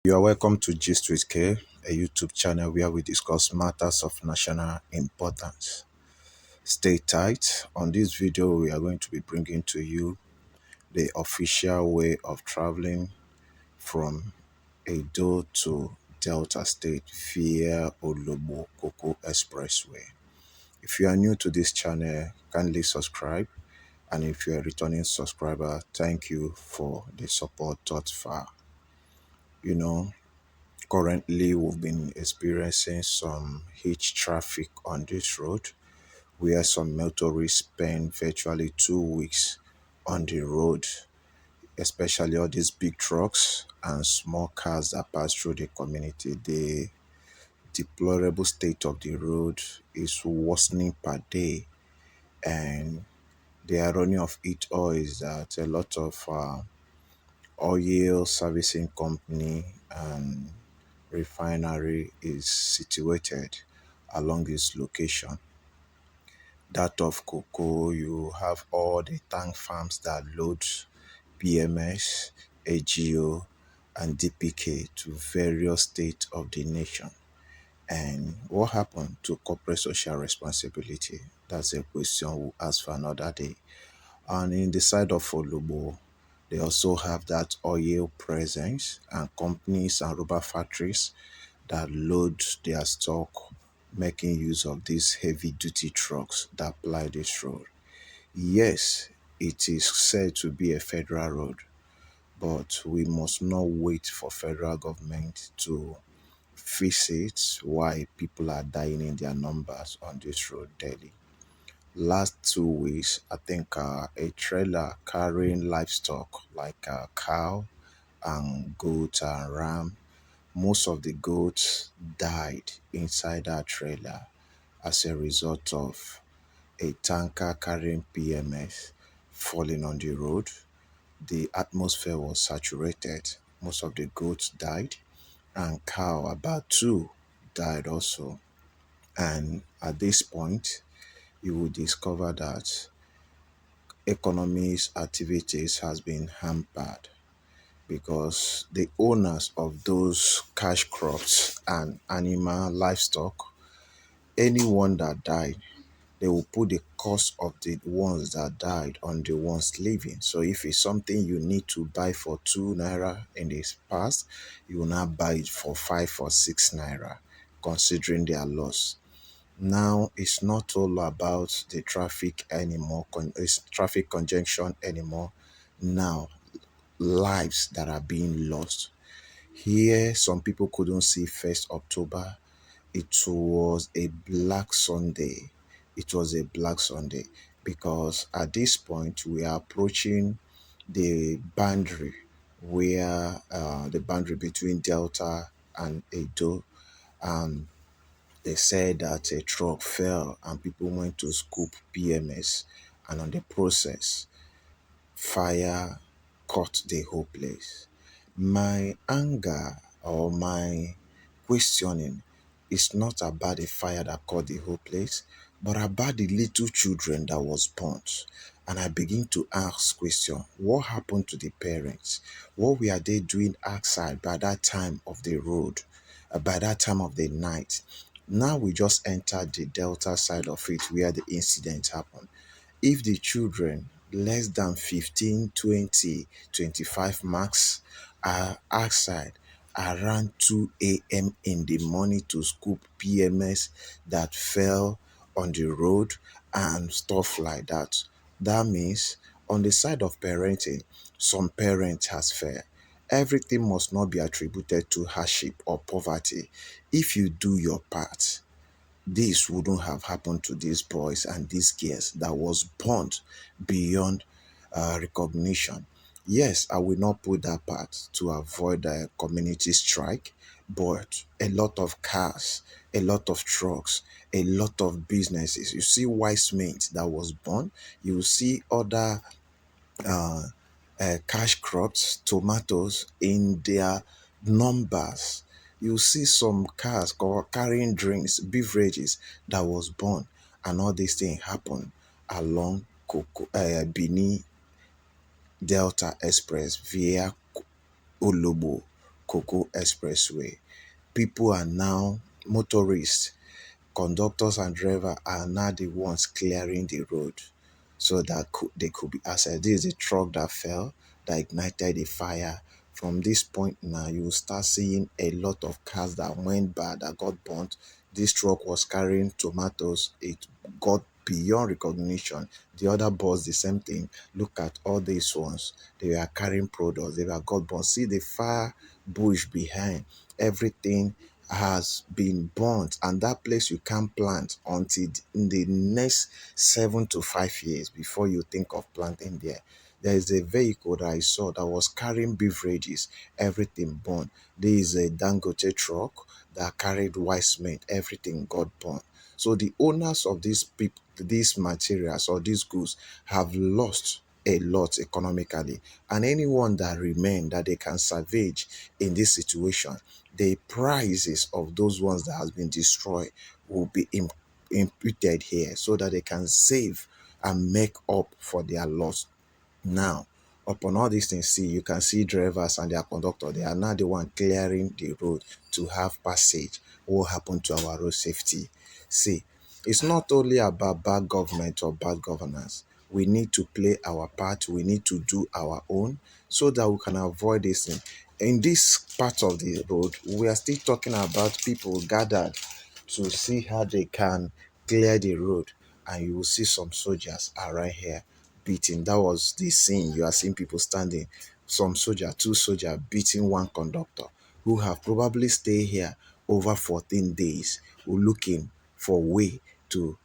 You are welcome to Gist with K, a YouTube channel where we discuss matters of national importance. Stay tight. On this video, we are going to be bringing to you the official way of traveling from Edo to Delta State via Ologbo Koko Expressway. If you are new to this channel, kindly subscribe. And if you are a returning subscriber, thank you for the support thus far. You know, Currently, we've been experiencing some heat traffic on this road where some motorists spend virtually 2 weeks on the road, especially all these big trucks and small cars that pass through the community. The deplorable state of the road is worsening per day, and the irony of it all is that a lot of oil servicing company and refinery is situated along this location. That of Koko, you have all the tank farms that load PMS, AGO, and DPK to various states of the nation. And what happened to corporate social responsibility? That's a question we'll ask for another day. And in the side of Ologbo, they also have that oil presence and companies and rubber factories that load their stock making use of these heavy duty trucks that ply this road. Yes, it is said to be a federal road, but we must not wait for federal government to fix it why people are dying in their numbers on this road daily. Last 2 weeks, I think a trailer carrying livestock like cow and goat and ram, most of the goats died inside that trailer as a result of a tanker carrying PMS falling on the road. The atmosphere was saturated. Most of the goats died, and cow, about two, died also. And at this point, you will discover that economy's activities has been hampered because the owners of those cash crops and animal livestock, anyone that died, they will put the cost of the ones that died on the ones living. So if it's something you need to buy for 2 naira in the past, you will now buy it for 5 or 6 naira, considering their loss. Now it's not all about the traffic anymore, it's traffic congestion anymore. Now lives that are being lost. Here, some people couldn't see 1st October. It was a black Sunday. It was a black Sunday because at this point we are approaching the boundary where the boundary between Delta and Edo, and they said that a truck fell and people went to scoop PMS, and on the process fire caught the whole place. My anger or my questioning is not about the fire that caught the whole place, but about the little children that was burnt. And I begin to ask question, what happened to the parents? What were they doing outside by that time of the road, by that time of the night? Now we just entered the Delta side of it where the incident happened. If the children less than 15, 20, 25 marks are outside around 2 a.m. in the morning to scoop PMS that fell on the road and stuff like that, that means on the side of parenting, some parents has failed. Everything must not be attributed to hardship or poverty. If you do your part, this wouldn't have happened to these boys and these girls that was burnt beyond recognition. Yes, I will not put that part to avoid a community strike, but a lot of cars, a lot of trucks, a lot of businesses. You see Wise Mint that was burnt. You see other uh, cash crops, tomatoes in their numbers. You see some cars carrying drinks, beverages that was born, and all these things happen along Benin Delta Express via Ologbo Koko Expressway. People are now motorists, conductors and driver are now the ones clearing the road so that they could be accessed. This is a truck that fell, that ignited a fire. From this point now, you will start seeing a lot of cars that went bad, that got burnt. This truck was carrying tomatoes. It got beyond recognition. The other bus, the same thing. Look at all these ones. They were carrying products. They were got burnt. See the fire bush behind. Everything has been burnt, and that place you can't plant until in the next 7 to 5 years before you think of planting there. There is a vehicle that I saw that was carrying beverages, everything burned. There is a Dangote truck that carried white cement, everything got burned. So the owners of these people, these materials or these goods have lost a lot economically, and anyone that remain that they can salvage in this situation, the prices of those ones that has been destroyed will be imputed here so that they can save and make up for their loss. Now, upon all these things, see, you can see drivers and their conductor, they are now the one clearing the road to have passage. What happened to our road safety? See, it's not only about bad government or bad governance. We need to play our part. We need to do our own so that we can avoid this thing. In this part of the road, we are still talking about people gathered to see how they can clear the road, and you will see some soldiers are right here beating. That was the scene. You are seeing people standing, some soldier, two soldier beating one conductor who have probably stayed here over 14 days looking for way to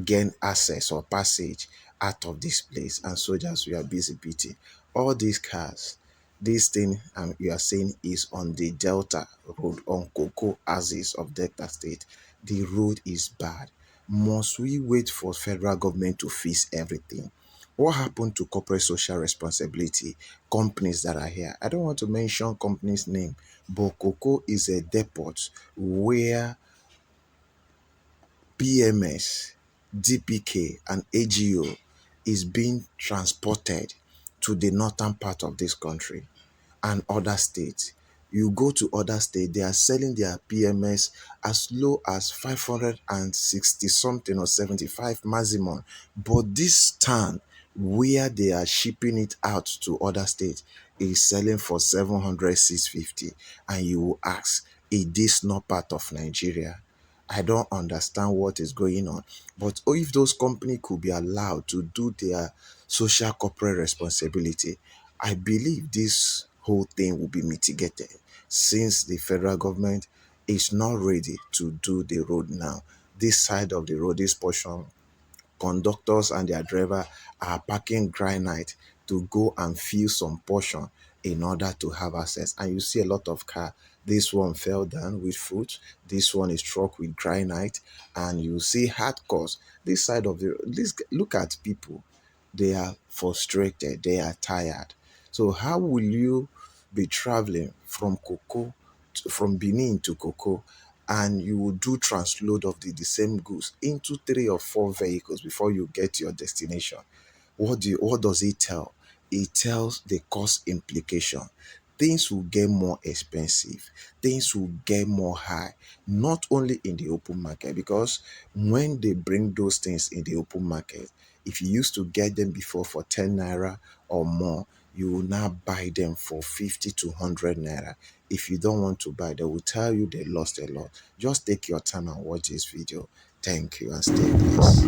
gain access or passage out of this place, and soldiers were busy beating all these cars. This thing you are saying is on the Delta Road, on Koko axis of Delta State. The road is bad. Must we wait for federal government to fix everything? What happened to corporate social responsibility? Companies that are here. I don't want to mention company's name, but Koko is a depot where PMS, DPK, and AGO is being transported to the northern part of this country and other states. You go to other states, they are selling their PMS as low as 560 something or 75 maximum. But this town where they are shipping it out to other states is selling for 700, 650. And you will ask, is this not part of Nigeria? I don't understand what is going on. But if those companies could be allowed to do their social corporate responsibility, I believe this whole thing will be mitigated, since the federal government is not ready to do the road now. This side of the road, this portion, conductors and their driver are packing granite to go and fill some portion in order to have access. And you see a lot of car. This one fell down with fruit. This one is struck with granite, and you see hard cars. This side of the this look at people. They are frustrated. They are tired. So how will you be traveling from from Benin to Koko, and you will do transload of the same goods into 3 or 4 vehicles before you get to your destination? What does it tell? It tells the cost implication. Things will get more expensive, things will get more high, not only in the open market, because when they bring those things in the open market, if you used to get them before for 10 naira or more, you will now buy them for 50 to 100 naira. If you don't want to buy, they will tell you they lost a lot. Just take your time and watch this video. Thank you and stay blessed.